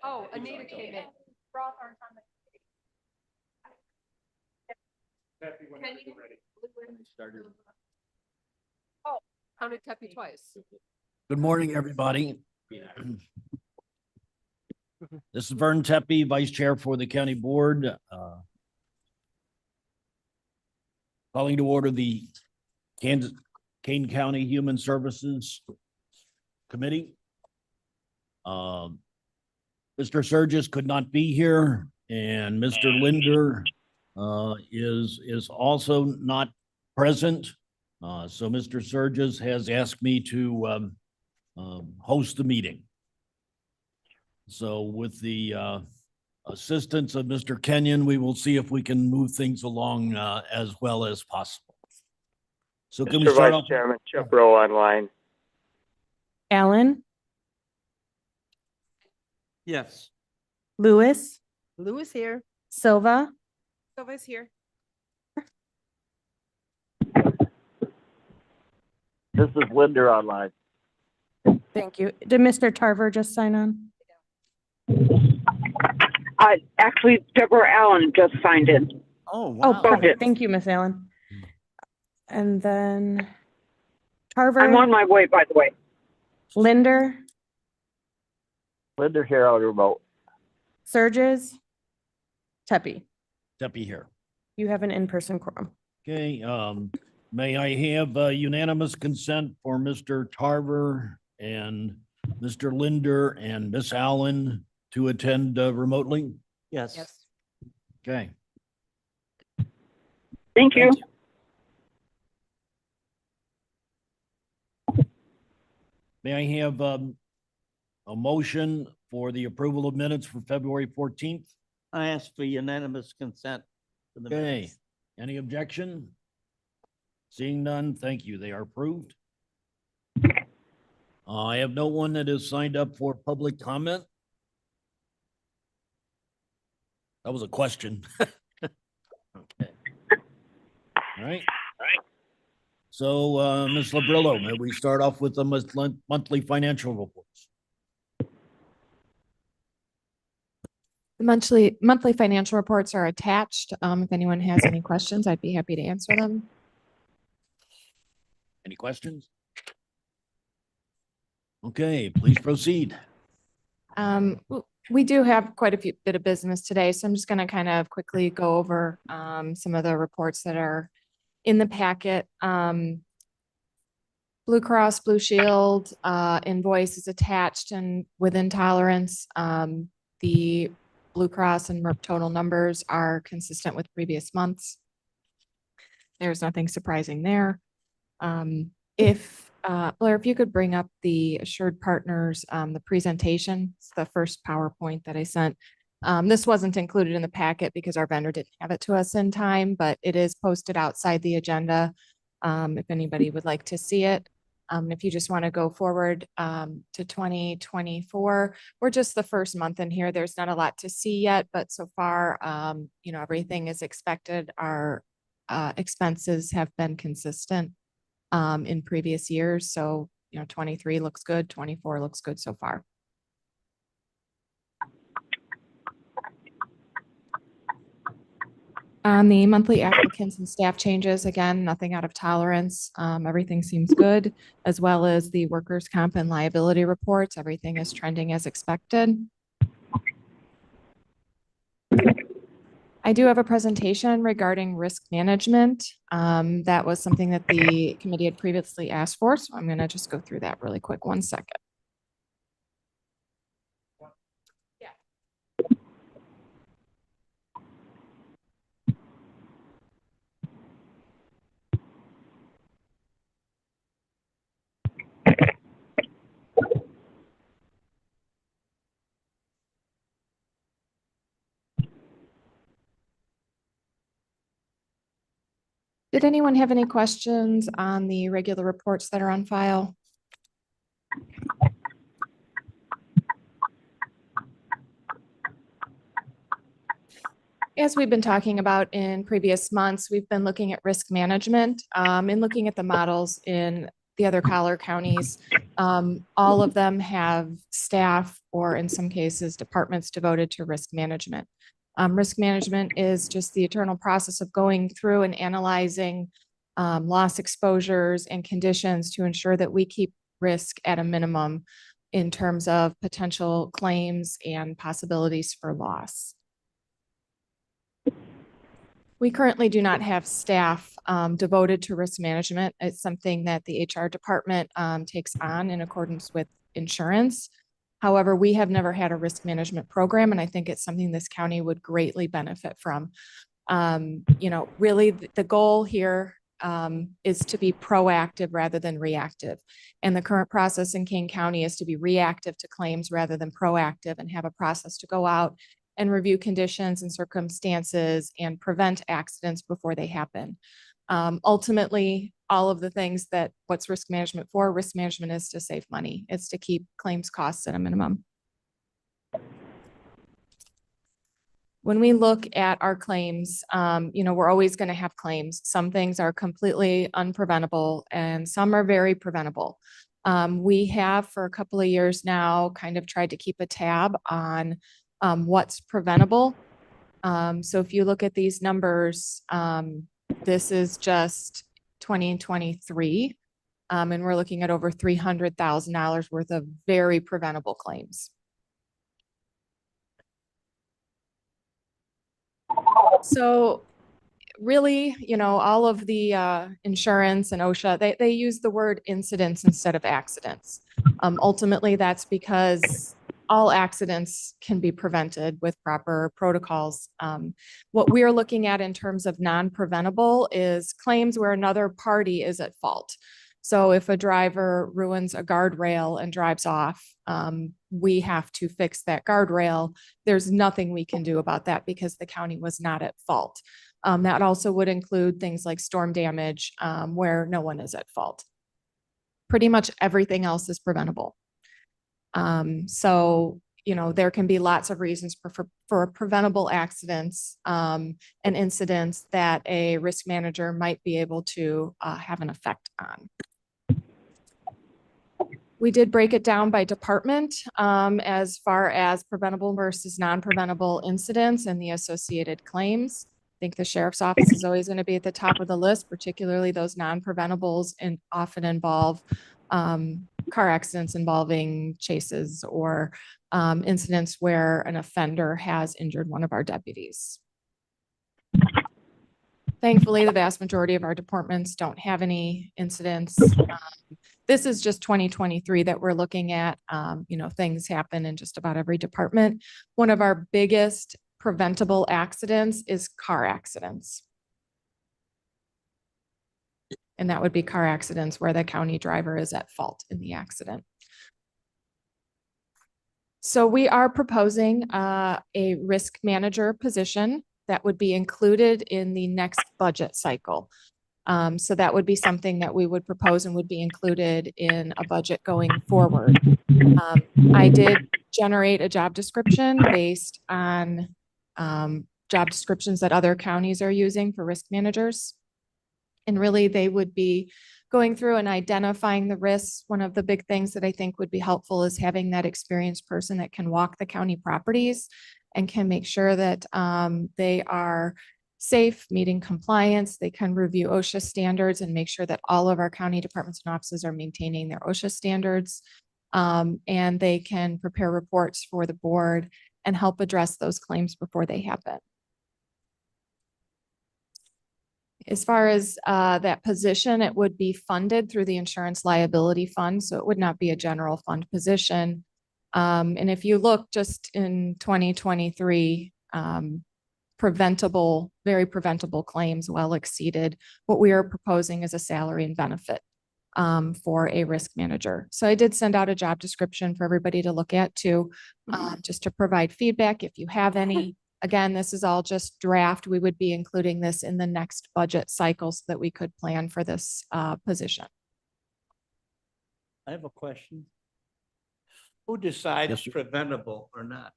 Oh, Anita came in. Roth aren't on the committee. Oh, counted Tepe twice. Good morning, everybody. This is Vern Tepe, Vice Chair for the County Board. Calling to order the Kane County Human Services Committee. Mr. Surgis could not be here, and Mr. Linder is also not present. So Mr. Surgis has asked me to host the meeting. So with the assistance of Mr. Kenyon, we will see if we can move things along as well as possible. So can we Mr. start Vice off? Chairman, Chuck Rowe online. Allen, Yes. Lewis, Lewis here. Silva, Silva's here. This is Linder online. thank you. Did Mr. Tarver just sign on? Actually, Deborah Allen just signed in. Oh, Oh, wow. perfect. Thank you, Miss Allen. And then Tarver, I'm on my way, by the way. Linder, Linder here on remote. Surges, Tepe. Tepe here. You have an in-person quorum. Okay, may I have unanimous consent for Mr. Tarver and Mr. Linder and Miss Allen to attend remotely? Yes. Okay. Thank you. May I have a motion for the approval of minutes for February 14th? I ask for unanimous consent for the Okay, minutes. any objection? Seeing none, thank you. They are approved. I have no one that has signed up for public comment. That was a question. Okay. All right. So, Ms. Labrillo, may we start off with the monthly financial reports? The monthly financial reports are attached. If anyone has any questions, I'd be happy to answer them. Any questions? Okay, please proceed. We do have quite a bit of business today, so I'm just going to kind of quickly go over some of the reports that are in the packet. Blue Cross Blue Shield invoice is attached, and within tolerance, the Blue Cross and MERP total numbers are consistent with previous months. There's nothing surprising there. Blair, if you could bring up the Assured Partners, the presentation, it's the first PowerPoint that I sent. This wasn't included in the packet because our vendor didn't have it to us in time, but it is posted outside the agenda if anybody would like to see it. If you just want to go forward to 2024, we're just the first month in here. There's not a lot to see yet, but so far, everything is expected. Our expenses have been consistent in previous years. So, 23 looks good, 24 looks good so far. On the monthly applicants and staff changes, again, nothing out of tolerance. Everything seems good, as well as the workers' comp and liability reports. Everything is trending as expected. I do have a presentation regarding risk management. That was something that the committee had previously asked for, so I'm going to just go through that really quick. 1 second. Did anyone have any questions on the regular reports that are on file? As we've been talking about in previous months, we've been looking at risk management and looking at the models in the other collar counties. All of them have staff or in some cases departments devoted to risk management. Risk management is just the eternal process of going through and analyzing loss exposures and conditions to ensure that we keep risk at a minimum in terms of potential claims and possibilities for loss. We currently do not have staff devoted to risk management. It's something that the HR department takes on in accordance with insurance. However, we have never had a risk management program, and I think it's something this county would greatly benefit from. Really the goal here is to be proactive rather than reactive. And the current process in Kane County is to be reactive to claims rather than proactive, and have a process to go out and review conditions and circumstances and prevent accidents before they happen. Ultimately, all of the things that what's risk management for? Risk management is to save money. It's to keep claims costs at a minimum. When we look at our claims, we're always going to have claims. Some things are completely unpreventable and some are very preventable. We have for a couple of years now kind of tried to keep a tab on what's preventable. So if you look at these numbers, this is just 2023, and we're looking at over $300,000 worth of very preventable claims. So really, all of the insurance and OSHA, they use the word incidents instead of accidents. Ultimately, that's because all accidents can be prevented with proper protocols. What we're looking at in terms of non-preventable is claims where another party is at fault. So if a driver ruins a guardrail and drives off, we have to fix that guardrail. There's nothing we can do about that because the county was not at fault. That also would include things like storm damage, where no one is at fault. Pretty much everything else is preventable. There can be lots of reasons for preventable accidents and incidents that a risk manager might be able to have an effect on. We did break it down by department as far as preventable versus non-preventable incidents and the associated claims. I think the sheriff's office is always going to be at the top of the list, particularly those non-preventables, and often involve car accidents involving chases or incidents where an offender has injured one of our deputies. Thankfully, the vast majority of our departments don't have any incidents. This is just 2023 that we're looking at. Things happen in just about every department. One of our biggest preventable accidents is car accidents. And that would be car accidents where the county driver is at fault in the accident. So we are proposing a risk manager position that would be included in the next budget cycle. So that would be something that we would propose and would be included in a budget going forward. I did generate a job description based on job descriptions that other counties are using for risk managers. And really, they would be going through and identifying the risks. One of the big things that I think would be helpful is having that experienced person that can walk the county properties and can make sure that they are safe, meeting compliance. They can review OSHA standards and make sure that all of our county departments and offices are maintaining their OSHA standards. And they can prepare reports for the board and help address those claims before they happen. As far as that position, it would be funded through the insurance liability fund, so it would not be a general fund position. And if you look just in 2023, very preventable claims well exceeded what we are proposing as a salary and benefit for a risk manager. So I did send out a job description for everybody to look at too, just to provide feedback if you have any. Again, this is all just draft. We would be including this in the next budget cycle so that we could plan for this position. I have a question. Who decides Yes, sir. preventable or not?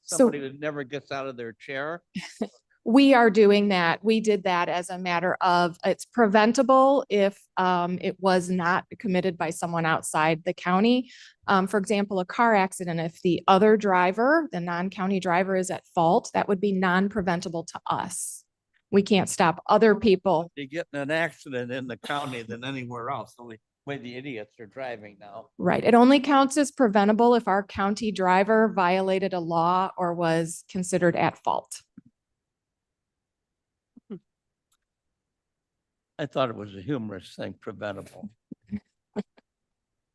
So- Somebody that never gets out of their chair? We are doing that. We did that as a matter of, it's preventable if it was not committed by someone outside the county. For example, a car accident, if the other driver, the non-county driver is at fault, that would be non-preventable to us. We can't stop other people. They get in an accident in the county than anywhere else, the only way the idiots are driving now. Right. It only counts as preventable if our county driver violated a law or was considered at fault. I thought it was a humorous thing, preventable.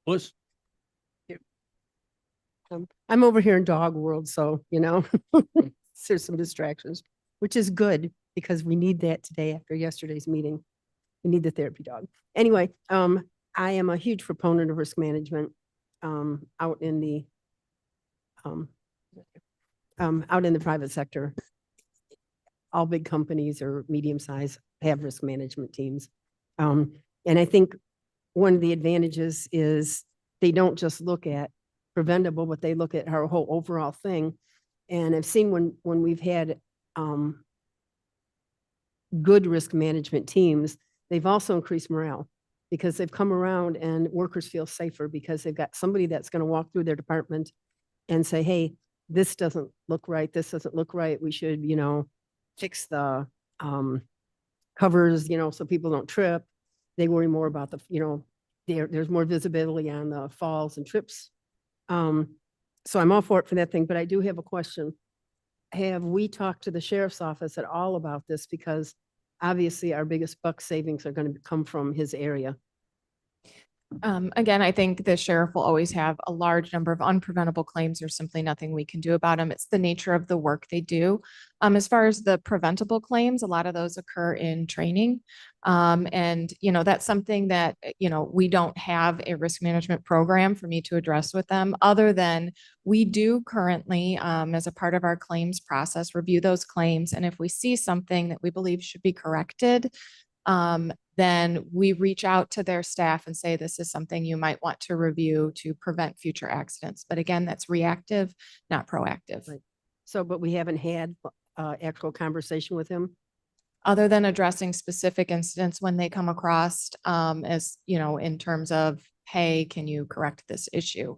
Louis? I'm over here in dog world, so, there's some distractions, which is good because we need that today after yesterday's meeting. We need the therapy dog. Anyway, I am a huge proponent of risk management, out in the, out in the private sector. All big companies or medium size have risk management teams. And I think one of the advantages is they don't just look at preventable, but they look at our whole overall thing. And I've seen when we've had good risk management teams, they've also increased morale because they've come around and workers feel safer because they've got somebody that's going to walk through their department and say, hey, this doesn't look right. This doesn't look right. We should, fix the covers, so people don't trip. They worry more about there's more visibility on the falls and trips. So I'm all for it for that thing, but I do have a question. Have we talked to the sheriff's office at all about this? Because obviously our biggest buck savings are going to come from his area. Again, I think the sheriff will always have a large number of unpreventable claims. There's simply nothing we can do about them. It's the nature of the work they do. As far as the preventable claims, a lot of those occur in training. And, that's something that, we don't have a risk management program for me to address with them, other than we do currently, as a part of our claims process, review those claims. And if we see something that we believe should be corrected, then we reach out to their staff and say, this is something you might want to review to prevent future accidents. But again, that's reactive, not proactive. Right. So, but we haven't had actual conversation with him. Other than addressing specific incidents when they come across, as, in terms of, hey, can you correct this issue?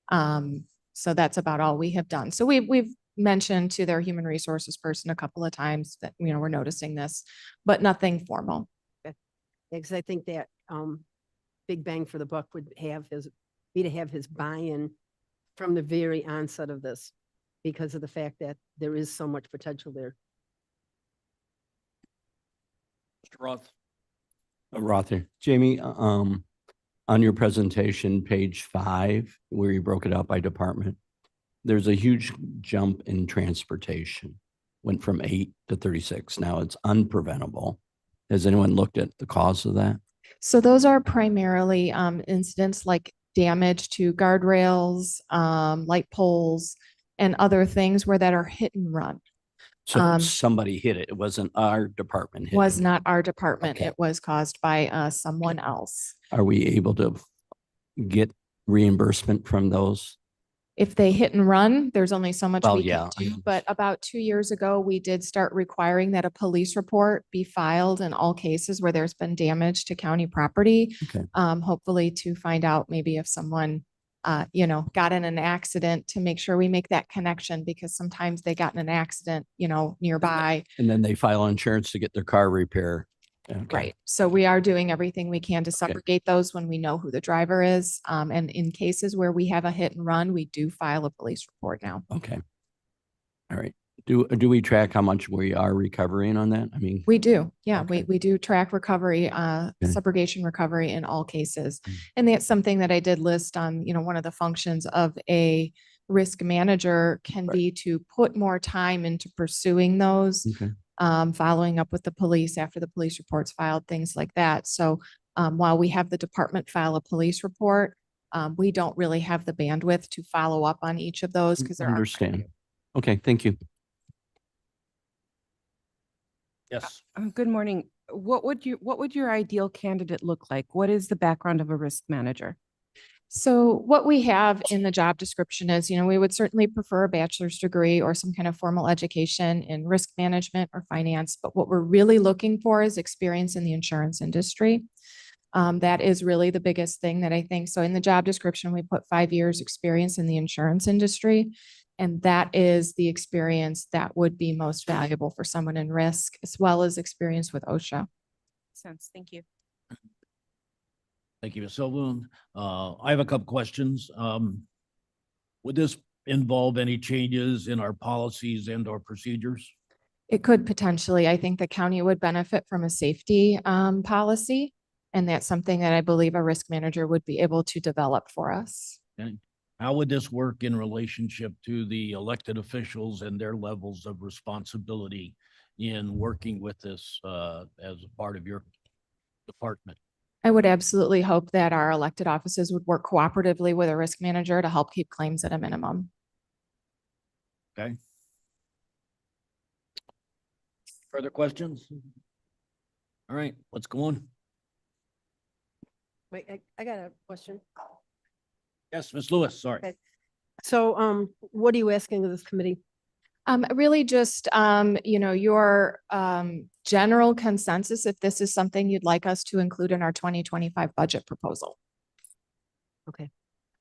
So that's about all we have done. So we've mentioned to their human resources person a couple of times that, we're noticing this, but nothing formal. Because I think that big bang for the buck would be to have his buy-in from the very onset of this because of the fact that there is so much potential there. Mr. Roth? Rother, Jamie, on your presentation, page 5, where you broke it out by department, there's a huge jump in transportation. Went from 8 to 36. Now it's unpreventable. Has anyone looked at the cause of that? So those are primarily incidents like damage to guardrails, light poles, and other things where that are hit and run. So somebody hit it. It wasn't our department. Hitting Was it. not our department. Okay. It was caused by someone else. Are we able to get reimbursement from those? If they hit and run, there's only so much Well, we yeah, can do. But about 2 years ago, we did start requiring that a police report be filed in all cases where there's been damage to county property. Okay. Hopefully to find out maybe if someone, got in an accident, to make sure we make that connection, because sometimes they got in an accident, nearby. And then they file insurance to get their car repaired. Okay. Right. So we are doing everything we can to subrogate those when we know who the driver is. And in cases where we have a hit and run, we do file a police report now. Okay. All right. Do we track how much we are recovering on that? I mean, We do. Yeah, Okay. we do track recovery, subrogation recovery in all cases. And that's something that I did list on, one of the functions of a risk manager can Right. be to put more time into pursuing those. okay. Following up with the police after the police report's filed, things like that. So while we have the department file a police report, we don't really have the bandwidth to follow up on each of those because they're. Understand. Okay, thank you. Yes. Good morning. What would your ideal candidate look like? What is the background of a risk manager? So what we have in the job description is, we would certainly prefer a bachelor's degree or some kind of formal education in risk management or finance. But what we're really looking for is experience in the insurance industry. That is really the biggest thing that I think. So in the job description, we put 5 years experience in the insurance industry. And that is the experience that would be most valuable for someone in risk, as well as experience with OSHA. Sense. Thank you. Thank you, Ms. Silverman. I have a couple questions. Would this involve any changes in our policies and or procedures? It could potentially. I think the county would benefit from a safety policy. And that's something that I believe a risk manager would be able to develop for us. Okay. How would this work in relationship to the elected officials and their levels of responsibility in working with this as a part of your department? I would absolutely hope that our elected offices would work cooperatively with a risk manager to help keep claims at a minimum. Okay. Further questions? All right, let's go on. Wait, I got a question. Yes, Ms. Lewis, sorry. Okay. So, what are you asking of this committee? Really just, your general consensus, if this is something you'd like us to include in our 2025 budget proposal. Okay.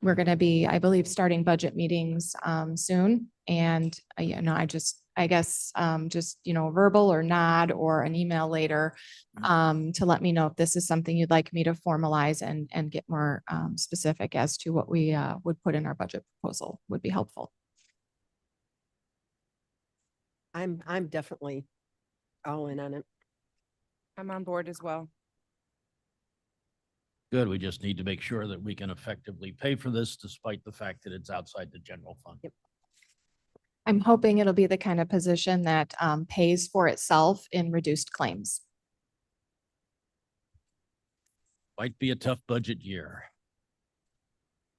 We're going to be, I believe, starting budget meetings soon. And, I guess, verbal or nod or an email later to let me know if this is something you'd like me to formalize and get more specific as to what we would put in our budget proposal would be helpful. I'm definitely all in on it. I'm on board as well. Good, we just need to make sure that we can effectively pay for this despite the fact that it's outside the general fund. Yep. I'm hoping it'll be the kind of position that pays for itself in reduced claims. Might be a tough budget year.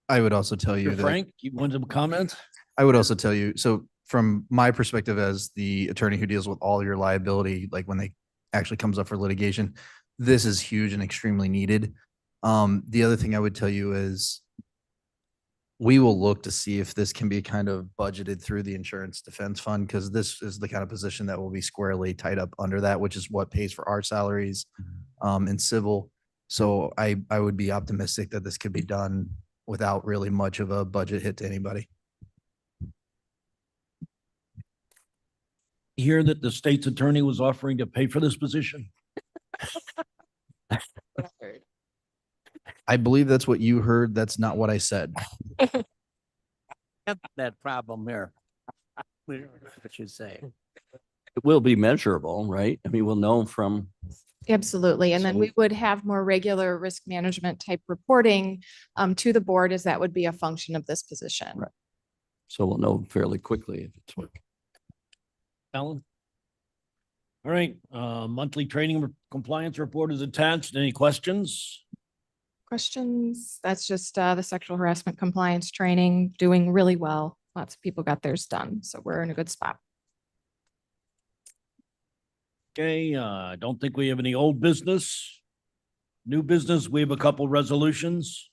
I would also tell you Mr. that, Frank, you want to comment? I would also tell you, so from my perspective as the attorney who deals with all your liability, like when they actually comes up for litigation, this is huge and extremely needed. The other thing I would tell you is we will look to see if this can be kind of budgeted through the insurance defense fund, because this is the kind of position that will be squarely tied up under that, which is what pays for our salaries in civil. So I would be optimistic that this could be done without really much of a budget hit to anybody. Hear that the state's attorney was offering to pay for this position? I believe that's what you heard. That's not what I said. Got that problem here. What you say? It will be measurable, right? I mean, we'll know from, Absolutely. And then So- we would have more regular risk management type reporting to the board, as that would be a function of this position. Right. so we'll know fairly quickly if it's working. Alan? All right, monthly training compliance report is attached. Any questions? Questions? That's just the sexual harassment compliance training, doing really well. Lots of people got theirs done, so we're in a good spot. Okay, I don't think we have any old business. New business, we have a couple resolutions.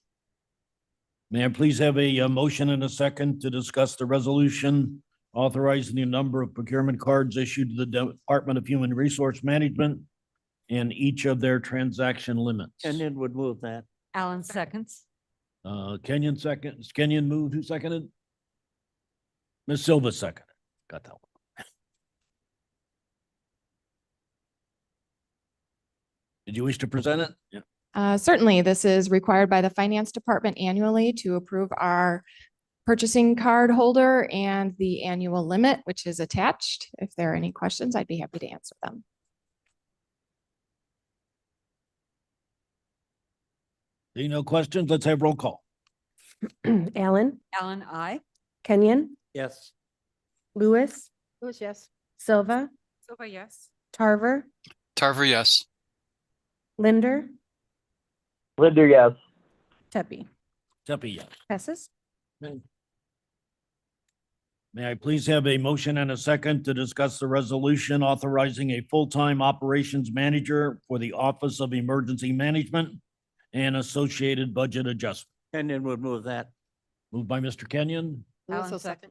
May I please have a motion and a second to discuss the resolution authorizing the number of procurement cards issued to the Department of Human Resource Management and each of their transaction limits. Kenyon would move that. Alan seconds. Kenyon seconds. Kenyon moved. Who seconded? Ms. Silva seconded. Got that one. Did you wish to present it? Yeah. Certainly, this is required by the Finance Department annually to approve our purchasing card holder and the annual limit, which is attached. If there are any questions, I'd be happy to answer them. Seeing no questions, let's have roll call. Alan, Alan, I. Kenyon, Yes. Lewis, Lewis, yes. Silva, Silva, yes. Tarver, Tarver, yes. Linder, Linder, yes. Tepe. Tepe, yes. Passes. May I please have a motion and a second to discuss the resolution authorizing a full-time operations manager for the Office of Emergency Management and associated budget adjustment? Kenyon would move that. Moved by Mr. Kenyon, Lewis Allen will second.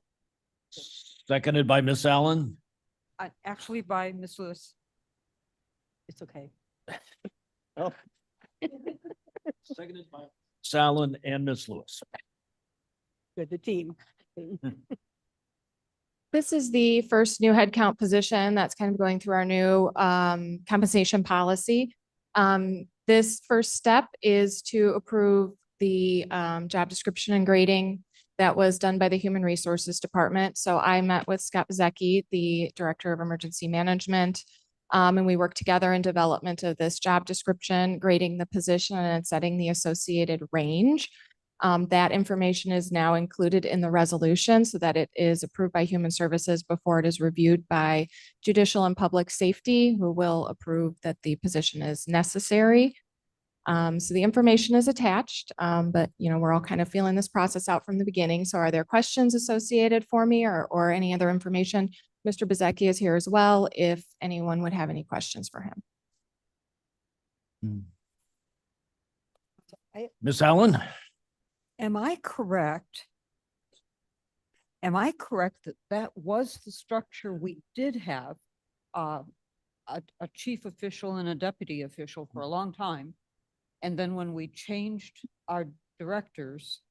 seconded by Miss Allen. Actually by Ms. Lewis. It's okay. Seconded by Miss Allen and Miss Lewis. Good, the team. This is the first new headcount position that's kind of going through our new compensation policy. This first step is to approve the job description and grading that was done by the Human Resources Department. So I met with Scott Bezecki, the Director of Emergency Management, and we worked together in development of this job description, grading the position and setting the associated range. That information is now included in the resolution so that it is approved by Human Services before it is reviewed by Judicial and Public Safety, who will approve that the position is necessary. So the information is attached, but we're all kind of feeling this process out from the beginning. So are there questions associated for me or any other information? Mr. Bezecki is here as well, if anyone would have any questions for him. Miss Allen? Am I correct? Am I correct that that was the structure we did have? A chief official and a deputy official for a long time. And then when we changed our directors,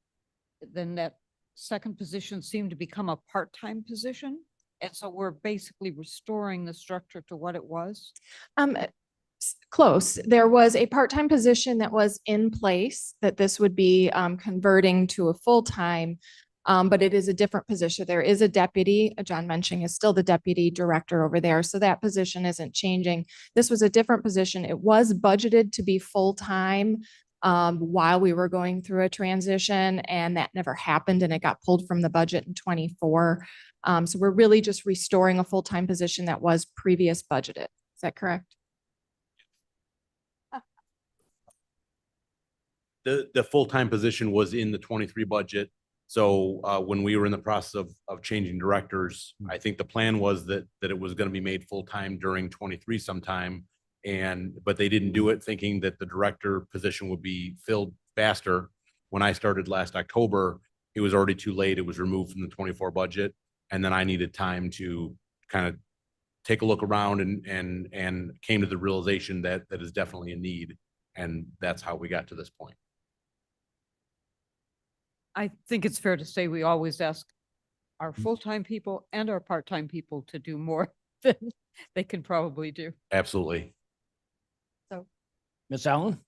then that second position seemed to become a part-time position. And so we're basically restoring the structure to what it was. Close. There was a part-time position that was in place that this would be converting to a full-time, but it is a different position. There is a deputy, John Menching is still the deputy director over there. So that position isn't changing. This was a different position. It was budgeted to be full-time while we were going through a transition, and that never happened, and it got pulled from the budget in 24. So we're really just restoring a full-time position that was previous budgeted. Is that correct? The full-time position was in the 23 budget. So when we were in the process of changing directors, I think the plan was that it was going to be made full-time during 23 sometime. But they didn't do it, thinking that the director position would be filled faster. When I started last October, it was already too late. It was removed from the 24 budget. And then I needed time to kind of take a look around and came to the realization that is definitely a need. And that's how we got to this point. I think it's fair to say we always ask our full-time people and our part-time people to do more than they can probably do. Absolutely. Miss Allen?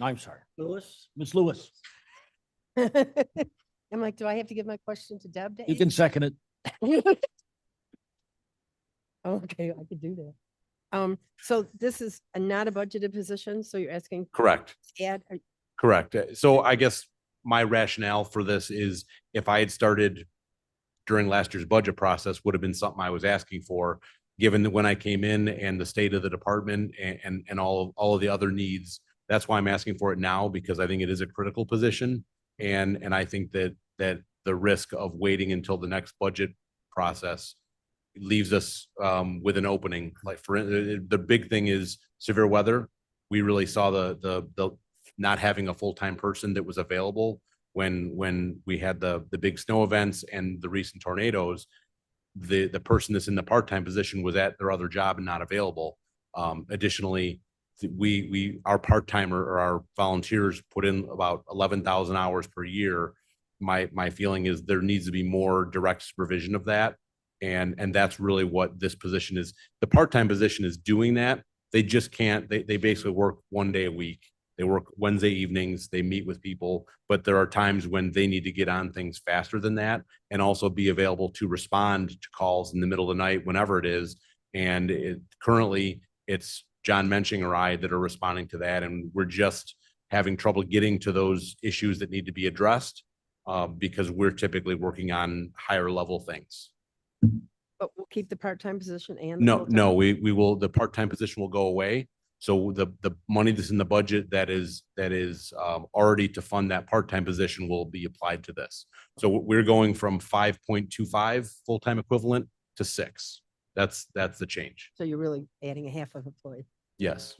I'm sorry. Lewis? Miss Lewis? I'm like, do I have to give my question to Deb? to You can answer? second it. Okay, I could do that. So this is not a budgeted position, so you're asking Correct. to add, Correct. So I guess my rationale for this is if I had started during last year's budget process would have been something I was asking for, given that when I came in and the state of the department and all of the other needs. That's why I'm asking for it now, because I think it is a critical position. And I think that the risk of waiting until the next budget process leaves us with an opening. Like the big thing is severe weather. We really saw the not having a full-time person that was available when we had the big snow events and the recent tornadoes. The person that's in the part-time position was at their other job and not available. Additionally, our part-timer or our volunteers put in about 11,000 hours per year. My feeling is there needs to be more direct supervision of that. And that's really what this position is. The part-time position is doing that. They just can't, they basically work one day a week. They work Wednesday evenings, they meet with people, but there are times when they need to get on things faster than that and also be available to respond to calls in the middle of the night, whenever it is. And currently it's John Menching or I that are responding to that. And we're just having trouble getting to those issues that need to be addressed because we're typically working on higher level things. but we'll keep the part-time position and. the No, full-time? no, we will, the part-time position will go away. So the money that's in the budget that is already to fund that part-time position will be applied to this. So we're going from 5.25 full-time equivalent to 6. That's the change. So you're really adding a half of employee, Yes.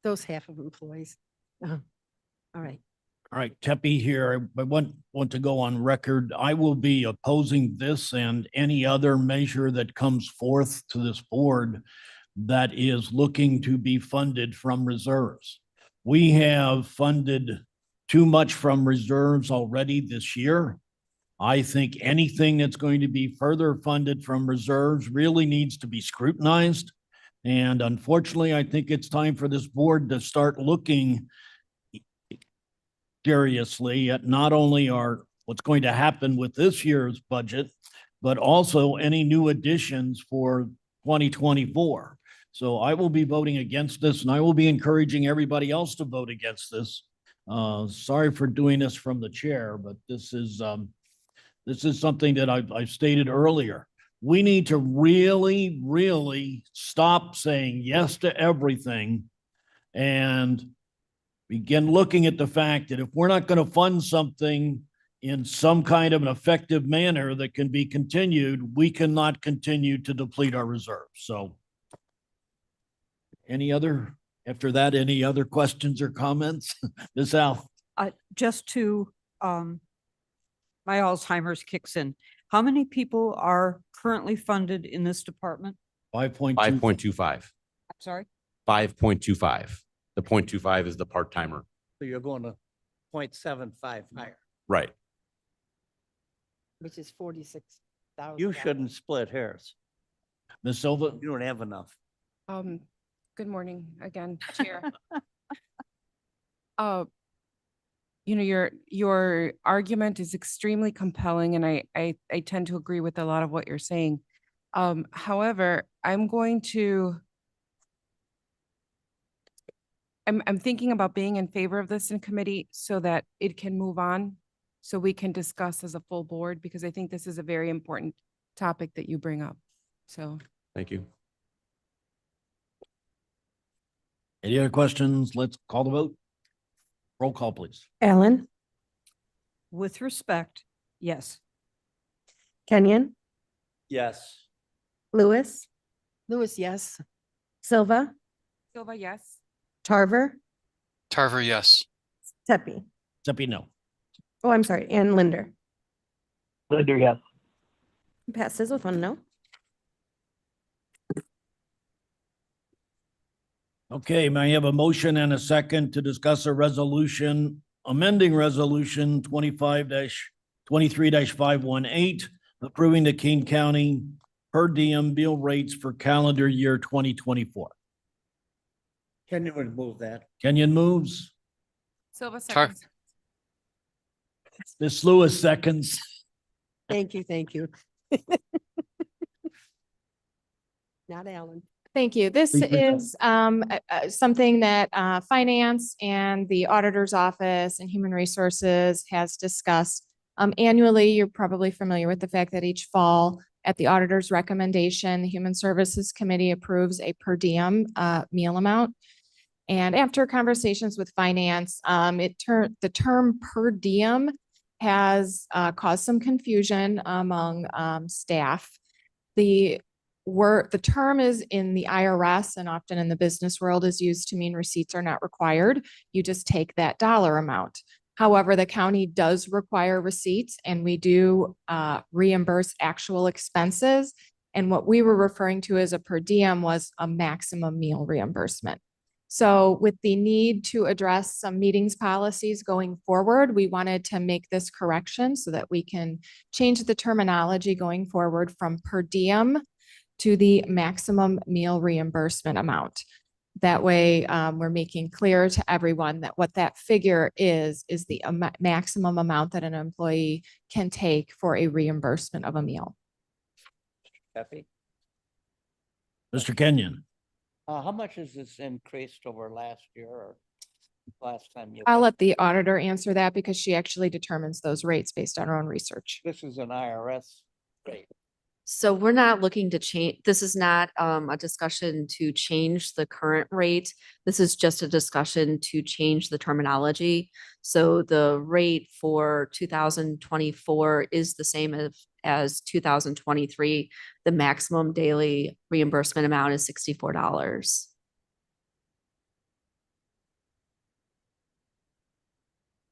those half of employees. All right. All right, Tepe here. I want to go on record. I will be opposing this and any other measure that comes forth to this board that is looking to be funded from reserves. We have funded too much from reserves already this year. I think anything that's going to be further funded from reserves really needs to be scrutinized. And unfortunately, I think it's time for this board to start looking seriously at not only what's going to happen with this year's budget, but also any new additions for 2024. So I will be voting against this, and I will be encouraging everybody else to vote against this. Sorry for doing this from the chair, but this is something that I've stated earlier. We need to really, really stop saying yes to everything and begin looking at the fact that if we're not going to fund something in some kind of an effective manner that can be continued, we cannot continue to deplete our reserves. So any other questions or comments? Ms. Al? Just to, my Alzheimer's kicks in. How many people are currently funded in this department? 5.2. 5.25, I'm sorry? 5.25. The 0.25 is the part-timer. So you're going to 0.75 higher. Right. Which is 46,000. You shouldn't split hairs. Ms. Silva? You don't have enough. Good morning again, Chair. Your argument is extremely compelling, and I tend to agree with a lot of what you're saying. However, I'm thinking about being in favor of this in committee so that it can move on, so we can discuss as a full board, because I think this is a very important topic that you bring up. So. Thank you. Any other questions? Let's call the vote. Roll call, please. Allen, With respect, yes. Kenyon, Yes. Lewis, Lewis, yes. Silva, Silva, yes. Tarver, Tarver, yes. Tepe. Tepe, no. Oh, I'm sorry, and Linder. Linder, yes. Passes with 1 no. Okay, may I have a motion and a second to discuss a resolution, amending resolution 23-518, approving the Kane County per diem meal rates for calendar year 2024. Can you remove that? Kenyon moves. Silva, Tar- seconds. Ms. Lewis seconds. Thank you, thank you. Not Alan. Thank you. This Please proceed. is something that Finance and the Auditor's Office and Human Resources has discussed. Annually, you're probably familiar with the fact that each fall, at the auditor's recommendation, the Human Services Committee approves a per diem meal amount. And after conversations with Finance, the term per diem has caused some confusion among staff. The term is in the IRS and often in the business world is used to mean receipts are not required. You just take that dollar amount. However, the county does require receipts, and we do reimburse actual expenses. And what we were referring to as a per diem was a maximum meal reimbursement. So with the need to address some meetings policies going forward, we wanted to make this correction so that we can change the terminology going forward from per diem to the maximum meal reimbursement amount. That way, we're making clear to everyone that what that figure is the maximum amount that an employee can take for a reimbursement of a meal. Happy? Mr. Kenyon. How much has this increased over last year or last time you? I'll let the auditor answer that because she actually determines those rates based on her own research. This is an IRS rate. So we're not looking to change, this is not a discussion to change the current rate. This is just a discussion to change the terminology. So the rate for 2024 is the same as 2023. The maximum daily reimbursement amount is $64.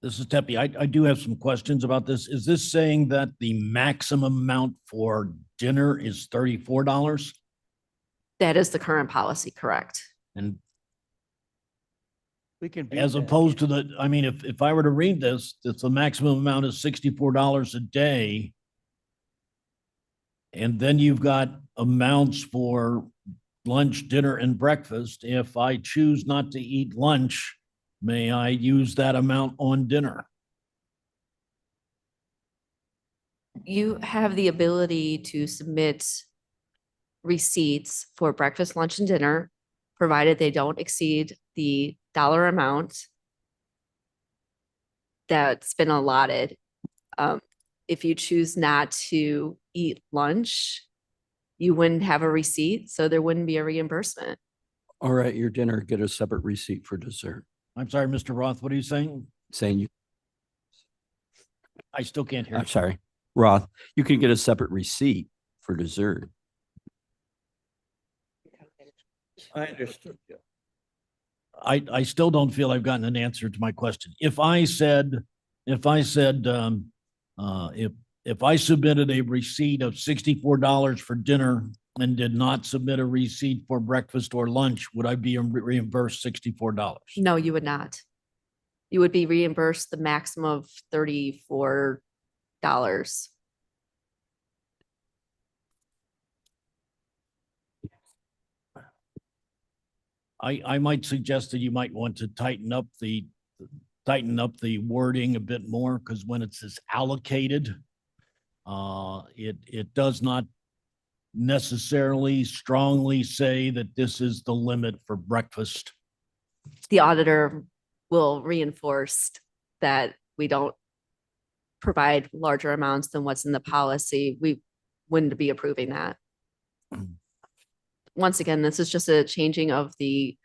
This is Tepi. I do have some questions about this. Is this saying that the maximum amount for dinner is $34? That is the current policy, correct? And We can. beat as that. opposed to the, I mean, if I were to read this, it's the maximum amount is $64 a day. And then you've got amounts for lunch, dinner, and breakfast. If I choose not to eat lunch, may I use that amount on dinner? You have the ability to submit receipts for breakfast, lunch, and dinner, provided they don't exceed the dollar amount that's been allotted. If you choose not to eat lunch, you wouldn't have a receipt, so there wouldn't be a reimbursement. Or at your dinner, get a separate receipt for dessert, I'm sorry, Mr. Roth, what are you saying? saying you, I still can't hear I'm you. sorry, Roth, you can get a separate receipt for dessert. I understood you. I still don't feel I've gotten an answer to my question. If I said, if I submitted a receipt of $64 for dinner and did not submit a receipt for breakfast or lunch, would I be reimbursed $64? No, you would not. You would be reimbursed the maximum of $34. I might suggest that you might want to tighten up the wording a bit more, because when it says allocated, it does not necessarily strongly say that this is the limit for breakfast. The auditor will reinforce that we don't provide larger amounts than what's in the policy. We wouldn't be approving that. Once again, this is just a changing of the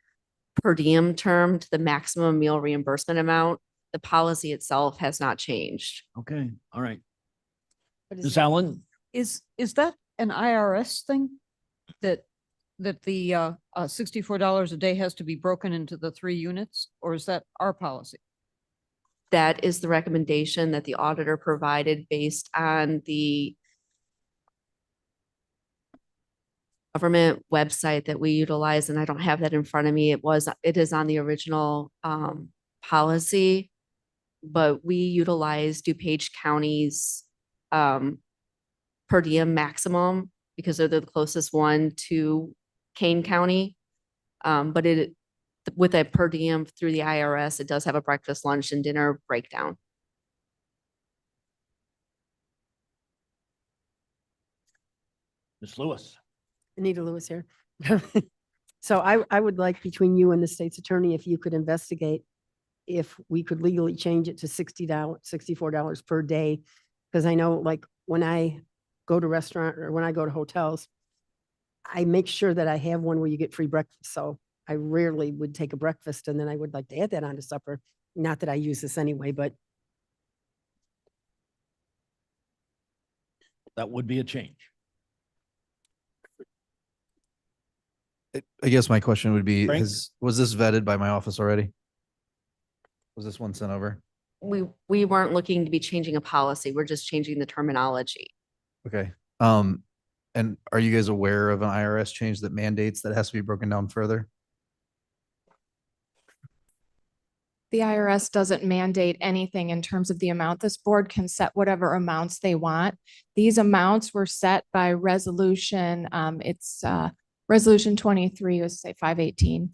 per diem term to the maximum meal reimbursement amount. The policy itself has not changed. Okay, all right. What is Ms. that? Allen, Is that an IRS thing? That the $64 a day has to be broken into the 3 units, or is that our policy? That is the recommendation that the auditor provided based on the government website that we utilize, and I don't have that in front of me. It is on the original policy, but we utilize DuPage County's per diem maximum because they're the closest one to Kane County. But with a per diem through the IRS, it does have a breakfast, lunch, and dinner breakdown. Ms. Lewis. Anita Lewis here. So I would like between you and the state's attorney, if you could investigate if we could legally change it to $64 per day. Because I know, like, when I go to restaurant or when I go to hotels, I make sure that I have one where you get free breakfast. So I rarely would take a breakfast, and then I would like to add that on to supper. Not that I use this anyway, but That would be a change. I guess my question would be, Frank? was this vetted by my office already? Was this one sent over? We weren't looking to be changing a policy. We're just changing the terminology. Okay. And are you guys aware of an IRS change that mandates that has to be broken down further? The IRS doesn't mandate anything in terms of the amount. This board can set whatever amounts they want. These amounts were set by resolution. It's resolution 23, was say 518,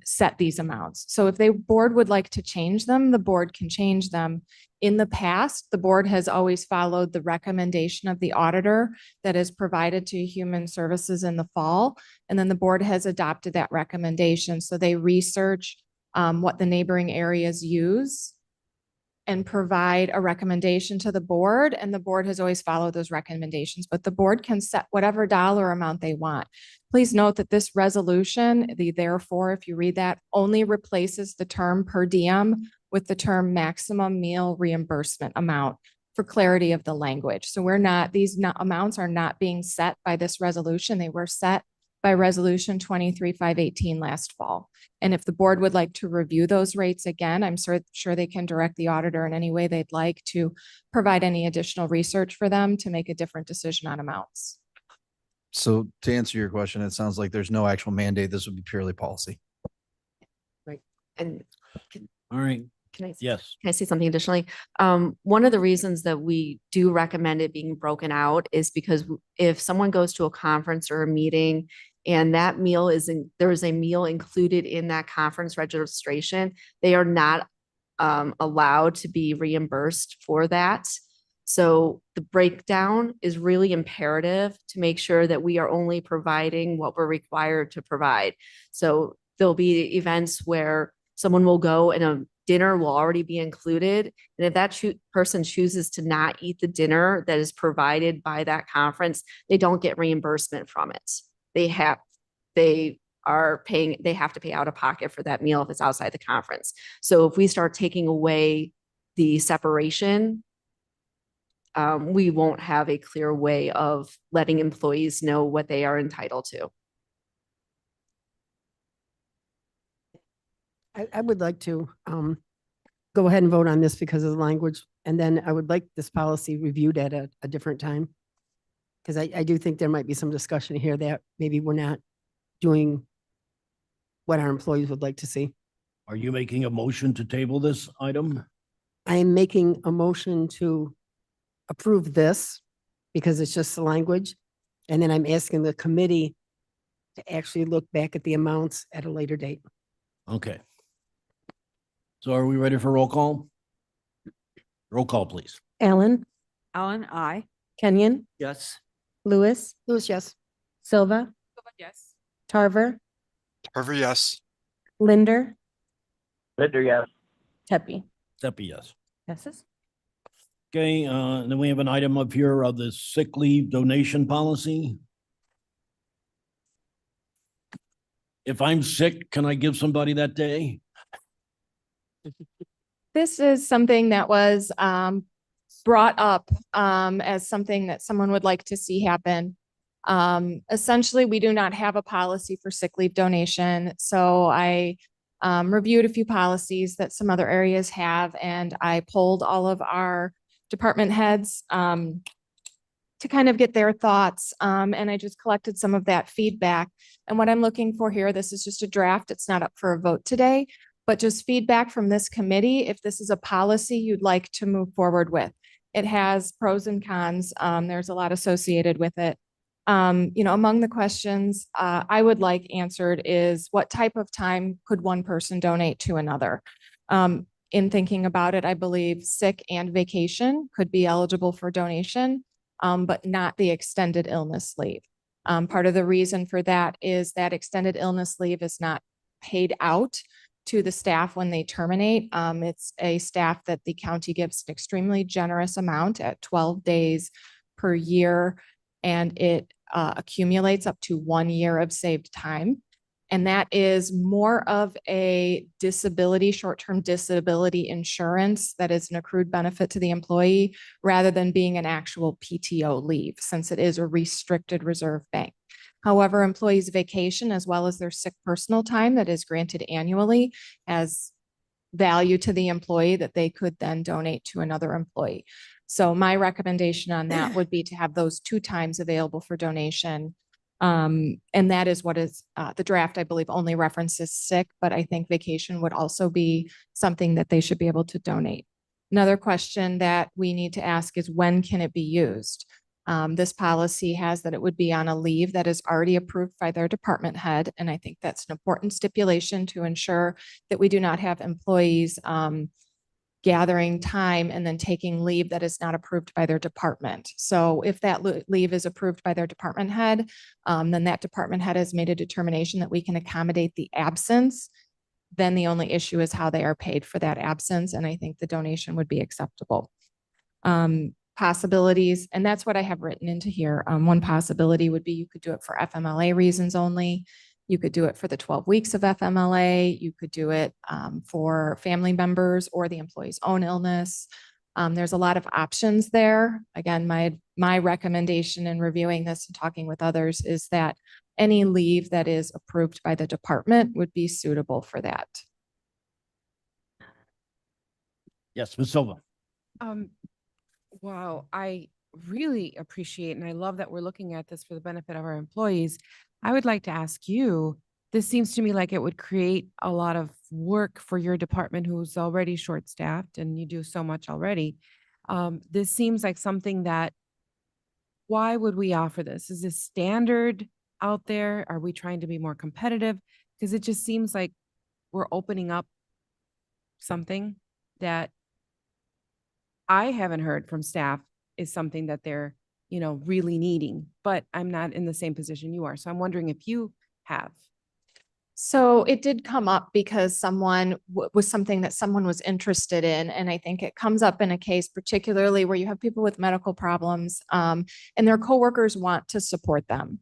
set these amounts. So if the board would like to change them, the board can change them. In the past, the board has always followed the recommendation of the auditor that is provided to Human Services in the fall. And then the board has adopted that recommendation. So they research what the neighboring areas use and provide a recommendation to the board, and the board has always followed those recommendations, but the board can set whatever dollar amount they want. Please note that this resolution, the therefore, if you read that, only replaces the term per diem with the term maximum meal reimbursement amount for clarity of the language. So these amounts are not being set by this resolution. They were set by resolution 23-518 last fall. And if the board would like to review those rates again, I'm sure they can direct the auditor in any way they'd like to provide any additional research for them to make a different decision on amounts. So to answer your question, it sounds like there's no actual mandate. This would be purely policy. And All right. can I? Yes. Can I say something additionally? One of the reasons that we do recommend it being broken out is because if someone goes to a conference or a meeting and that meal there is a meal included in that conference registration, they are not allowed to be reimbursed for that. So the breakdown is really imperative to make sure that we are only providing what we're required to provide. So there'll be events where someone will go and a dinner will already be included. And if that person chooses to not eat the dinner that is provided by that conference, they don't get reimbursement from it. They have to pay out of pocket for that meal if it's outside the conference. So if we start taking away the separation, we won't have a clear way of letting employees know what they are entitled to. I would like to go ahead and vote on this because of the language. And then I would like this policy reviewed at a different time. Because I do think there might be some discussion here that maybe we're not doing what our employees would like to see. Are you making a motion to table this item? I am making a motion to approve this because it's just the language. And then I'm asking the committee to actually look back at the amounts at a later date. Okay. So are we ready for roll call? Roll call, please. Allen, Ellen, I. Kenyon, Yes. Lewis, Lewis, yes. Silva, Yes. Tarver, Tarver, yes. Linder, Linder, yes. Tepe. Steffi, yes. Passes. Okay, then we have an item up here of the sick leave donation policy. If I'm sick, can I give somebody that day? This is something that was brought up as something that someone would like to see happen. Essentially, we do not have a policy for sick leave donation. So I reviewed a few policies that some other areas have, and I polled all of our department heads to kind of get their thoughts. And I just collected some of that feedback. And what I'm looking for here, this is just a draft. It's not up for a vote today, but just feedback from this committee if this is a policy you'd like to move forward with. It has pros and cons. There's a lot associated with it. Among the questions I would like answered is what type of time could one person donate to another? In thinking about it, I believe sick and vacation could be eligible for donation, but not the extended illness leave. Part of the reason for that is that extended illness leave is not paid out to the staff when they terminate. It's a staff that the county gives an extremely generous amount at 12 days per year, and it accumulates up to 1 year of saved time. And that is more of a disability, short-term disability insurance that is an accrued benefit to the employee rather than being an actual PTO leave, since it is a restricted reserve bank. However, employees' vacation as well as their sick personal time that is granted annually has value to the employee that they could then donate to another employee. So my recommendation on that would be to have those 2 times available for donation. And that is what is the draft, I believe, only references sick, but I think vacation would also be something that they should be able to donate. Another question that we need to ask is when can it be used? This policy has that it would be on a leave that is already approved by their department head. And I think that's an important stipulation to ensure that we do not have employees gathering time and then taking leave that is not approved by their department. So if that leave is approved by their department head, then that department head has made a determination that we can accommodate the absence. Then the only issue is how they are paid for that absence. And I think the donation would be acceptable. Possibilities, and that's what I have written into here. One possibility would be you could do it for FMLA reasons only. You could do it for the 12 weeks of FMLA. You could do it for family members or the employee's own illness. There's a lot of options there. Again, my recommendation in reviewing this and talking with others is that any leave that is approved by the department would be suitable for that. Yes, Ms. Silva. Wow, I really appreciate and I love that we're looking at this for the benefit of our employees. I would like to ask you, this seems to me like it would create a lot of work for your department who's already short-staffed and you do so much already. This seems like something that, why would we offer this? Is this standard out there? Are we trying to be more competitive? Because it just seems like we're opening up something that I haven't heard from staff is something that they're, really needing, but I'm not in the same position you are. So I'm wondering if you have. So it did come up because someone was something that someone was interested in. And I think it comes up in a case particularly where you have people with medical problems and their coworkers want to support them.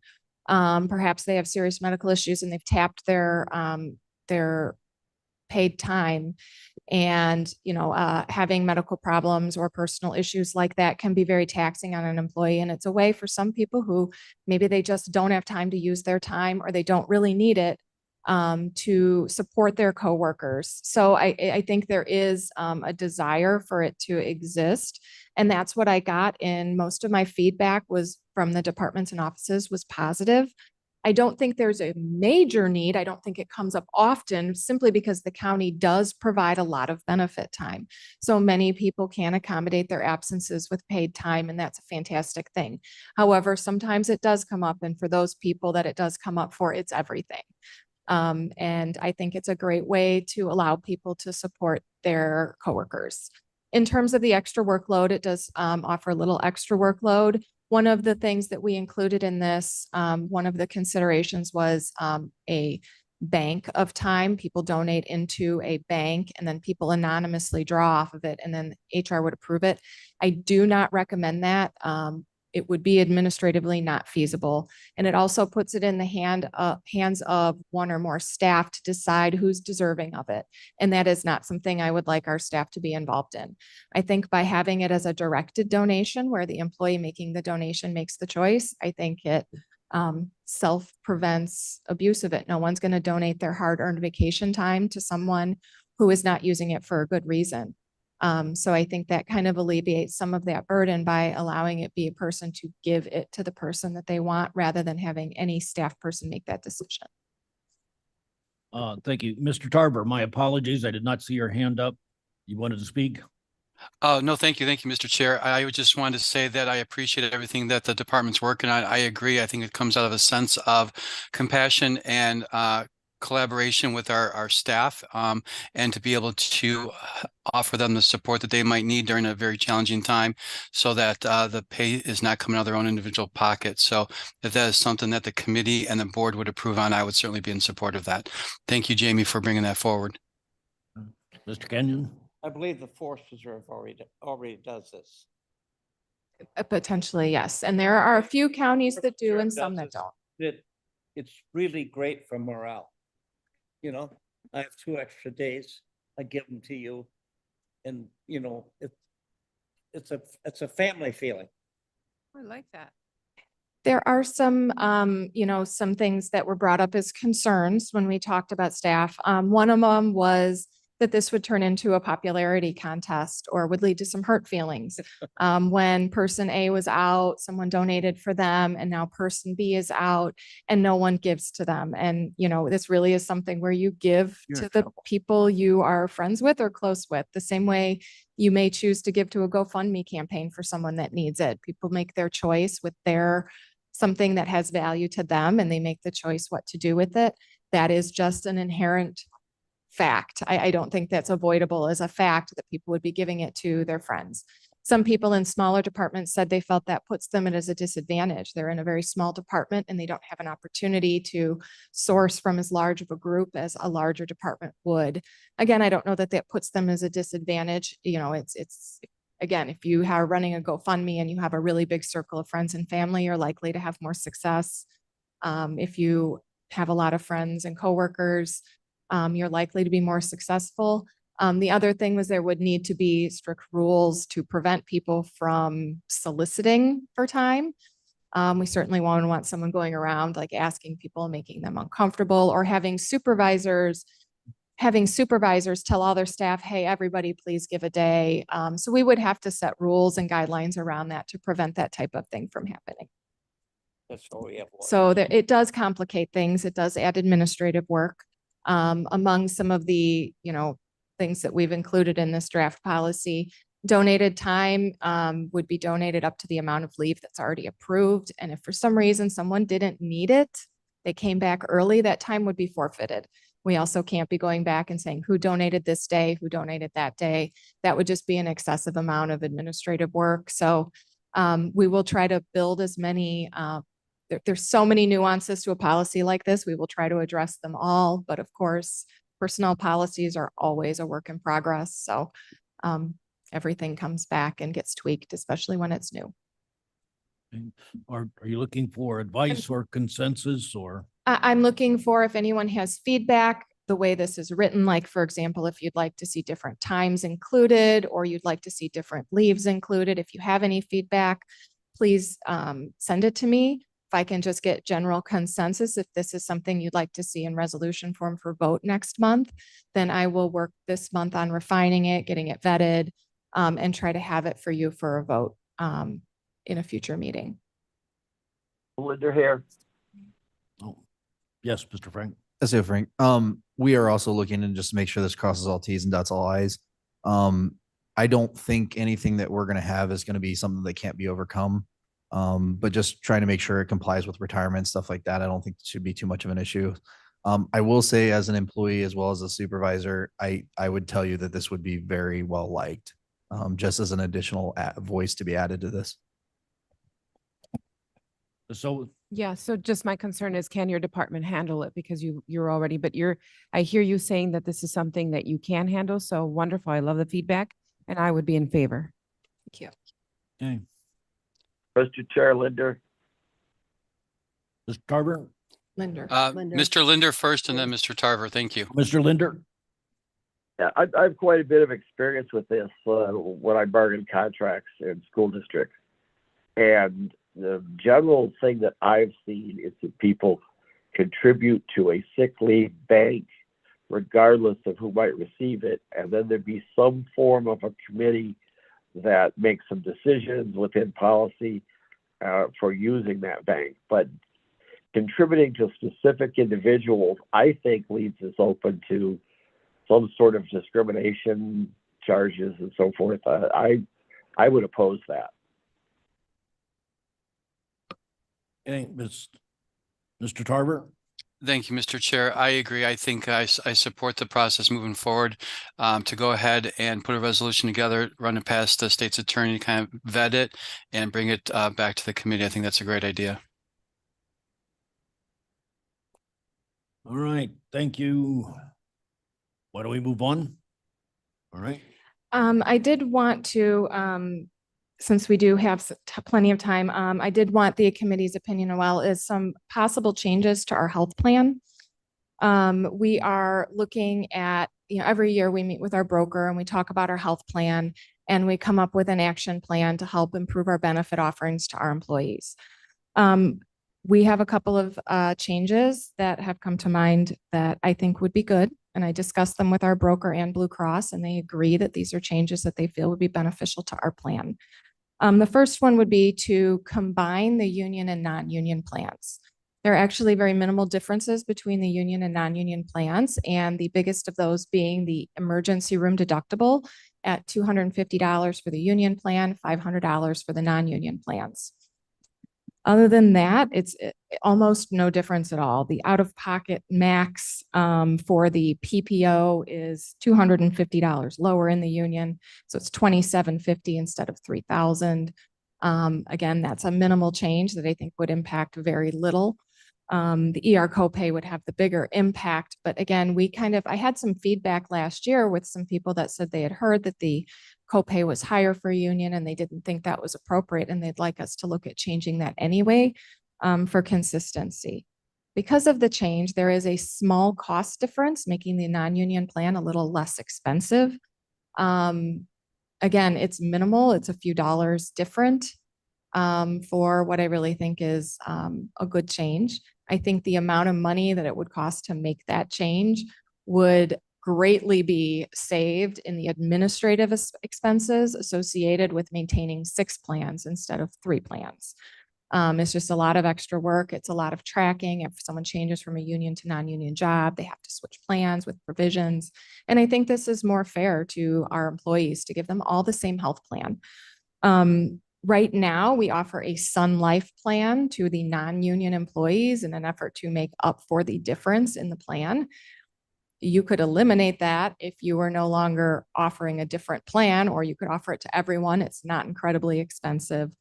Perhaps they have serious medical issues and they've tapped their paid time. And, having medical problems or personal issues like that can be very taxing on an employee. And it's a way for some people who maybe they just don't have time to use their time or they don't really need it to support their coworkers. So I think there is a desire for it to exist. And that's what I got in most of my feedback was from the departments and offices was positive. I don't think there's a major need. I don't think it comes up often simply because the county does provide a lot of benefit time. So many people can accommodate their absences with paid time, and that's a fantastic thing. However, sometimes it does come up, and for those people that it does come up for, it's everything. And I think it's a great way to allow people to support their coworkers. In terms of the extra workload, it does offer a little extra workload. One of the things that we included in this, one of the considerations was a bank of time. People donate into a bank and then people anonymously draw off of it and then HR would approve it. I do not recommend that. It would be administratively not feasible. And it also puts it in the hands of one or more staff to decide who's deserving of it. And that is not something I would like our staff to be involved in. I think by having it as a directed donation where the employee making the donation makes the choice, I think it self-prevents abuse of it. No one's going to donate their hard-earned vacation time to someone who is not using it for a good reason. So I think that kind of alleviates some of that burden by allowing it be a person to give it to the person that they want rather than having any staff person make that decision. Thank you. Mr. Tarver, my apologies. I did not see your hand up. You wanted to speak? No, thank you. Thank you, Mr. Chair. I just wanted to say that I appreciate everything that the department's working on. I agree. I think it comes out of a sense of compassion and collaboration with our staff and to be able to offer them the support that they might need during a very challenging time so that the pay is not coming out of their own individual pocket. So if that is something that the committee and the board would approve on, I would certainly be in support of that. Thank you, Jamie, for bringing that forward. Mr. Kenyon? I believe the Forest Preserve already does this. Potentially, yes. And there are a few counties that do and some that don't. It's really great for morale. I have 2 extra days. I give them to you. And, it's a family feeling. I like that. There are some, some things that were brought up as concerns when we talked about staff. One of them was that this would turn into a popularity contest or would lead to some hurt feelings. When person A was out, someone donated for them, and now person B is out and no one gives to them. And, this really is something where you give to the people you are friends with or close with, the same way you may choose to give to a GoFundMe campaign for someone that needs it. People make their choice with something that has value to them, and they make the choice what to do with it. That is just an inherent fact. I don't think that's avoidable as a fact that people would be giving it to their friends. Some people in smaller departments said they felt that puts them at a disadvantage. They're in a very small department and they don't have an opportunity to source from as large of a group as a larger department would. Again, I don't know that that puts them as a disadvantage. It's again, if you are running a GoFundMe and you have a really big circle of friends and family, you're likely to have more success. If you have a lot of friends and coworkers, you're likely to be more successful. The other thing was there would need to be strict rules to prevent people from soliciting for time. We certainly won't want someone going around like asking people, making them uncomfortable, or having supervisors tell all their staff, hey, everybody, please give a day. So we would have to set rules and guidelines around that to prevent that type of thing from happening. That's all we have. one. So there, it does complicate things. It does add administrative work. Among some of the, things that we've included in this draft policy, donated time would be donated up to the amount of leave that's already approved. And if for some reason someone didn't need it, they came back early, that time would be forfeited. We also can't be going back and saying who donated this day, who donated that day. That would just be an excessive amount of administrative work. So we will try to build as many, there's so many nuances to a policy like this. We will try to address them all. But of course, personnel policies are always a work in progress. So everything comes back and gets tweaked, especially when it's new. Are you looking for advice or consensus or? I'm looking for if anyone has feedback, the way this is written, like, for example, if you'd like to see different times included, or you'd like to see different leaves included. If you have any feedback, please send it to me. If I can just get general consensus, if this is something you'd like to see in resolution form for vote next month, then I will work this month on refining it, getting it vetted, and try to have it for you for a vote in a future meeting. Linda here. Oh, yes, Mr. Frank. That's it, Frank. We are also looking to just make sure this crosses all T's and dots all I's. I don't think anything that we're going to have is going to be something that can't be overcome. But just trying to make sure it complies with retirement, stuff like that. I don't think it should be too much of an issue. I will say as an employee, as well as a supervisor, I would tell you that this would be very well liked, just as an additional voice to be added to this. So Yeah, so just my concern is, can your department handle it? Because you're already, but I hear you saying that this is something that you can handle. So wonderful. I love the feedback and I would be in favor. Thank you. okay, Mr. Chair, Linda. Mr. Tarver, Linder. Mr. Linder first and then Mr. Tarver. Thank you. Mr. Linder. Yeah, I have quite a bit of experience with this when I bargained contracts in school districts. And the general thing that I've seen is that people contribute to a sick leave bank, regardless of who might receive it. And then there'd be some form of a committee that makes some decisions within policy for using that bank. But contributing to specific individuals, I think, leaves us open to some sort of discrimination charges and so forth. I would oppose that. Okay, Mr. Tarver. Thank you, Mr. Chair. I agree. I think I support the process moving forward to go ahead and put a resolution together, run it past the state's attorney, kind of vet it and bring it back to the committee. I think that's a great idea. All right, thank you. Why don't we move on? All right. I did want to, since we do have plenty of time, I did want the committee's opinion as well as some possible changes to our health plan. We are looking at, every year we meet with our broker and we talk about our health plan and we come up with an action plan to help improve our benefit offerings to our employees. We have a couple of changes that have come to mind that I think would be good. And I discussed them with our broker and Blue Cross, and they agree that these are changes that they feel would be beneficial to our plan. The first one would be to combine the union and non-union plans. There are actually very minimal differences between the union and non-union plans, and the biggest of those being the emergency room deductible at $250 for the union plan, $500 for the non-union plans. Other than that, it's almost no difference at all. The out-of-pocket max for the PPO is $250 lower in the union. So it's $2,750 instead of $3,000. Again, that's a minimal change that I think would impact very little. The ER copay would have the bigger impact. But again, I had some feedback last year with some people that said they had heard that the copay was higher for union and they didn't think that was appropriate. And they'd like us to look at changing that anyway for consistency. Because of the change, there is a small cost difference, making the non-union plan a little less expensive. Again, it's minimal. It's a few dollars different for what I really think is a good change. I think the amount of money that it would cost to make that change would greatly be saved in the administrative expenses associated with maintaining 6 plans instead of 3 plans. It's just a lot of extra work. It's a lot of tracking. If someone changes from a union to non-union job, they have to switch plans with provisions. And I think this is more fair to our employees to give them all the same health plan. Right now, we offer a Sun Life plan to the non-union employees in an effort to make up for the difference in the plan. You could eliminate that if you were no longer offering a different plan, or you could offer it to everyone. It's not incredibly expensive.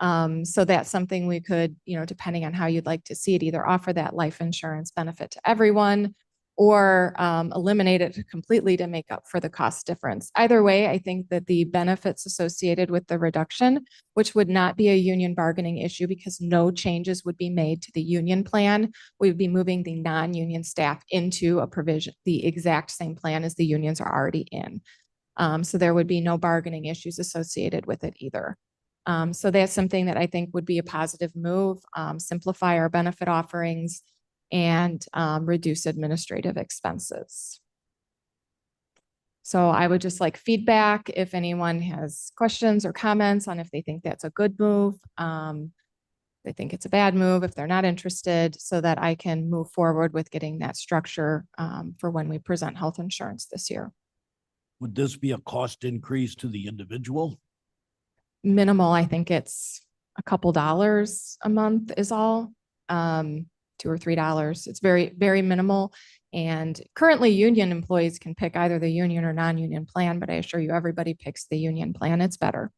So that's something we could, depending on how you'd like to see it, either offer that life insurance benefit to everyone or eliminate it completely to make up for the cost difference. Either way, I think that the benefits associated with the reduction, which would not be a union bargaining issue because no changes would be made to the union plan, we would be moving the non-union staff into a provision, the exact same plan as the unions are already in. So there would be no bargaining issues associated with it either. So that's something that I think would be a positive move, simplify our benefit offerings and reduce administrative expenses. So I would just like feedback if anyone has questions or comments on if they think that's a good move. They think it's a bad move, if they're not interested, so that I can move forward with getting that structure for when we present health insurance this year. Would this be a cost increase to the individual? Minimal. I think it's a couple dollars a month is all, $2 or $3. It's very, very minimal. And currently union employees can pick either the union or non-union plan, but I assure you everybody picks the union plan. It's better.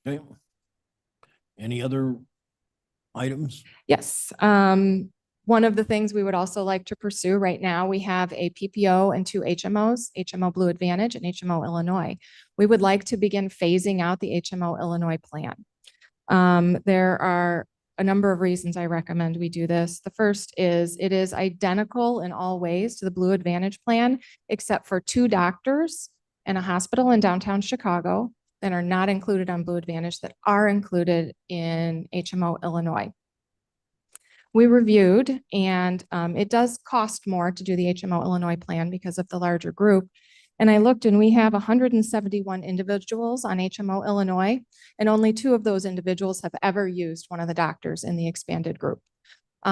Okay. Any other items? Yes. One of the things we would also like to pursue right now, we have a PPO and 2 HMOs, HMO Blue Advantage and HMO Illinois. We would like to begin phasing out the HMO Illinois plan. There are a number of reasons I recommend we do this. The first is it is identical in all ways to the Blue Advantage plan, except for 2 doctors and a hospital in downtown Chicago that are not included on Blue Advantage that are included in HMO Illinois. We reviewed, and it does cost more to do the HMO Illinois plan because of the larger group. And I looked and we have 171 individuals on HMO Illinois, and only 2 of those individuals have ever used one of the doctors in the expanded group,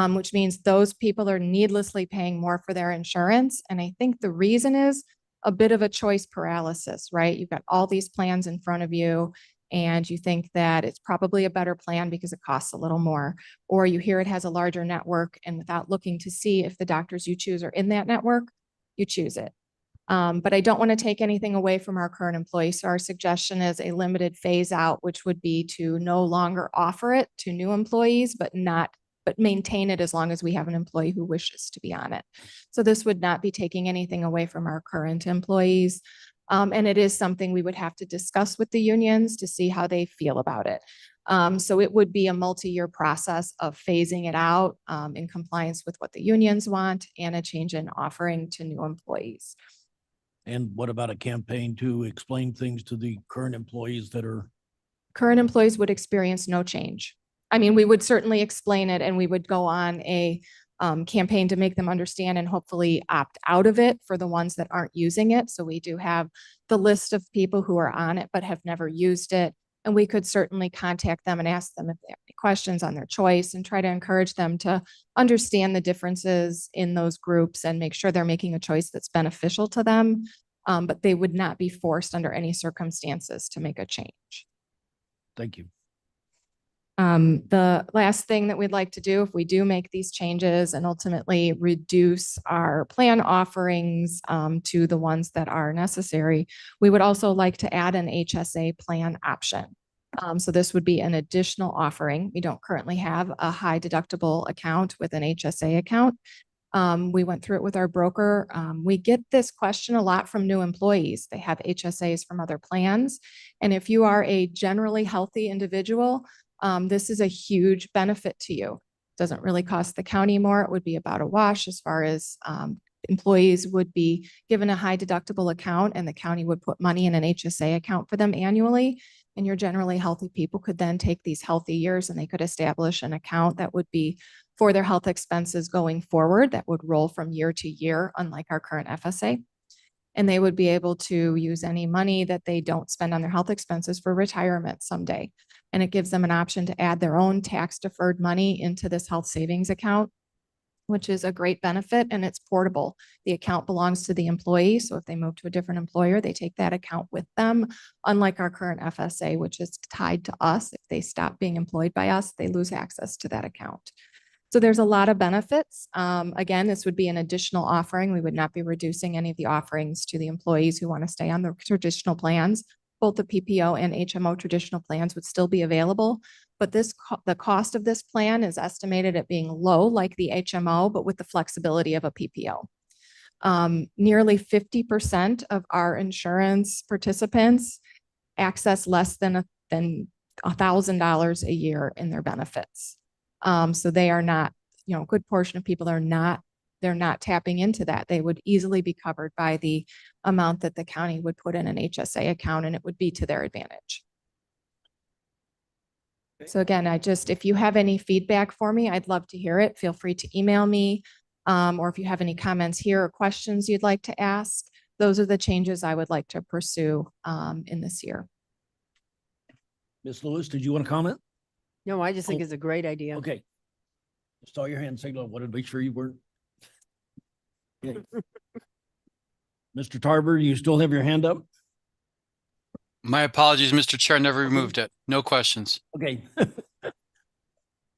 which means those people are needlessly paying more for their insurance. And I think the reason is a bit of a choice paralysis, right? You've got all these plans in front of you and you think that it's probably a better plan because it costs a little more, or you hear it has a larger network and without looking to see if the doctors you choose are in that network, you choose it. But I don't want to take anything away from our current employees. So our suggestion is a limited phase out, which would be to no longer offer it to new employees, but maintain it as long as we have an employee who wishes to be on it. So this would not be taking anything away from our current employees. And it is something we would have to discuss with the unions to see how they feel about it. So it would be a multi-year process of phasing it out in compliance with what the unions want and a change in offering to new employees. And what about a campaign to explain things to the current employees that are? Current employees would experience no change. I mean, we would certainly explain it and we would go on a campaign to make them understand and hopefully opt out of it for the ones that aren't using it. So we do have the list of people who are on it but have never used it. And we could certainly contact them and ask them if they have any questions on their choice and try to encourage them to understand the differences in those groups and make sure they're making a choice that's beneficial to them. But they would not be forced under any circumstances to make a change. Thank you. The last thing that we'd like to do if we do make these changes and ultimately reduce our plan offerings to the ones that are necessary, we would also like to add an HSA plan option. So this would be an additional offering. We don't currently have a high deductible account with an HSA account. We went through it with our broker. We get this question a lot from new employees. They have HSAs from other plans. And if you are a generally healthy individual, this is a huge benefit to you. Doesn't really cost the county more. It would be about a wash as far as employees would be given a high deductible account and the county would put money in an HSA account for them annually. And your generally healthy people could then take these healthy years and they could establish an account that would be for their health expenses going forward that would roll from year to year, unlike our current FSA. And they would be able to use any money that they don't spend on their health expenses for retirement someday. And it gives them an option to add their own tax deferred money into this health savings account, which is a great benefit, and it's portable. The account belongs to the employee. So if they move to a different employer, they take that account with them. Unlike our current FSA, which is tied to us. If they stop being employed by us, they lose access to that account. So there's a lot of benefits. Again, this would be an additional offering. We would not be reducing any of the offerings to the employees who want to stay on the traditional plans. Both the PPO and HMO traditional plans would still be available, but the cost of this plan is estimated at being low, like the HMO, but with the flexibility of a PPO. Nearly 50% of our insurance participants access less than $1,000 a year in their benefits. So they are not, a good portion of people they're not tapping into that. They would easily be covered by the amount that the county would put in an HSA account, and it would be to their advantage. So again, if you have any feedback for me, I'd love to hear it. Feel free to email me, or if you have any comments here or questions you'd like to ask, those are the changes I would like to pursue in this year. Ms. Lewis, did you want to comment? No, I just think it's a great idea. Okay. Just saw your hand signal. I wanted to make sure you weren't. Okay. Mr. Tarver, you still have your hand up? My apologies, Mr. Chair, never removed it. No questions. Okay.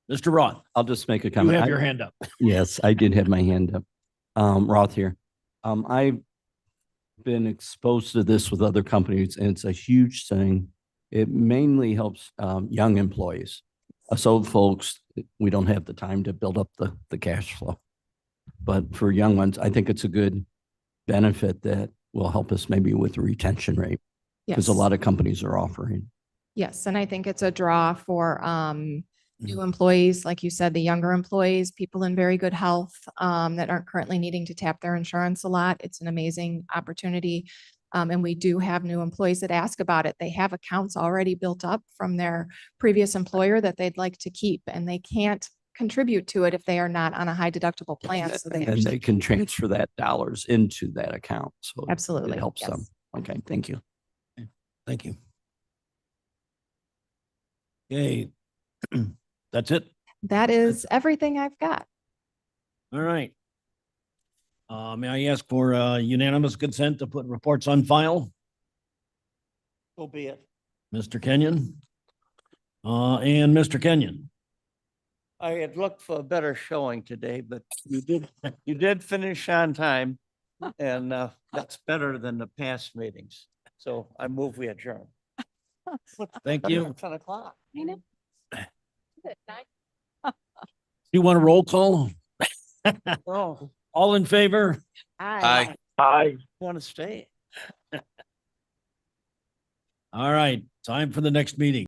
Mr. Roth, I'll just make a you comment. have your hand up. Yes, I did have my hand up. Roth here. I've been exposed to this with other companies and it's a huge thing. It mainly helps young employees. Us old folks, we don't have the time to build up the cash flow. But for young ones, I think it's a good benefit that will help us maybe with the retention rate. Because a lot of companies are offering. Yes, and I think it's a draw for new employees, like you said, the younger employees, people in very good health that aren't currently needing to tap their insurance a lot. It's an amazing opportunity. And we do have new employees that ask about it. They have accounts already built up from their previous employer that they'd like to keep, and they can't contribute to it if they are not on a high deductible plan. So And they can transfer that dollars into that account. So Absolutely, it helps yes. them. Okay, thank you. Thank you. Okay. That's it. That is everything I've got. All right. May I ask for unanimous consent to put reports on file? So be it. Mr. Kenyon? And Mr. Kenyon? I had looked for a better showing today, but you did finish on time. And that's better than the past meetings. So I move we adjourn. Thank you. 10 o'clock. You want a roll call? Oh, All in favor? Aye. Hi. want to stay? All right, time for the next meeting.